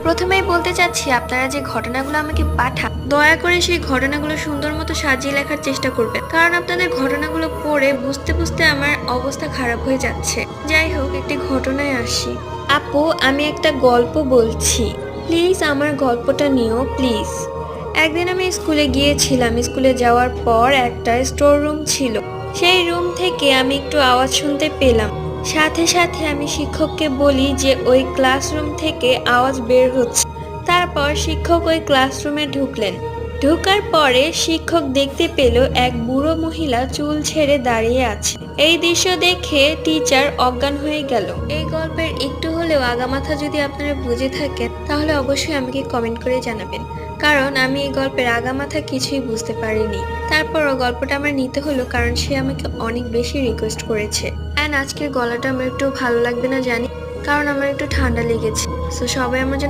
প্রথমেই বলতে চাচ্ছি, আপনারা যে ঘটনাগুলো আমাকে পাঠান, দয়া করে সেই ঘটনাগুলো সুন্দর মতো সাজিয়ে লেখার চেষ্টা করবেন, কারণ আপনাদের ঘটনাগুলো পড়ে বুঝতে বুঝতে আমার অবস্থা খারাপ হয়ে যাচ্ছে। যাই হোক, একটি ঘটনায় আসি। আপু, আমি একটা গল্প বলছি, প্লিজ আমার গল্পটা নিও প্লিজ। একদিন আমি স্কুলে গিয়েছিলাম। স্কুলে যাওয়ার পর একটা স্টোর রুম ছিল। সেই রুম থেকে আমি একটু আওয়াজ শুনতে পেলাম। সাথে সাথে আমি শিক্ষককে বলি যে ওই ক্লাসরুম থেকে আওয়াজ বের হচ্ছে। তারপর শিক্ষক ওই ক্লাসরুমে ঢুকলেন। ঢোকার পরে শিক্ষক দেখতে পেল এক বুড়ো মহিলা চুল ছেড়ে দাঁড়িয়ে আছে। এই দৃশ্য দেখে টিচার অজ্ঞান হয়ে গেল। এই গল্পের একটু হলেও আগামাথা যদি আপনারা বুঝে থাকেন, তাহলে অবশ্যই আমাকে কমেন্ট করে জানাবেন, কারণ আমি এই গল্পের আগামাথা কিছুই বুঝতে পারিনি। তারপরও গল্পটা আমার নিতে হলো, কারণ সে আমাকে অনেক বেশি রিকোয়েস্ট করেছে। অ্যান্ড আজকের গলাটা আমার একটু ভালো লাগবে না জানি, কারণ আমার একটু ঠান্ডা লেগেছে। সো সবাই আমার জন্য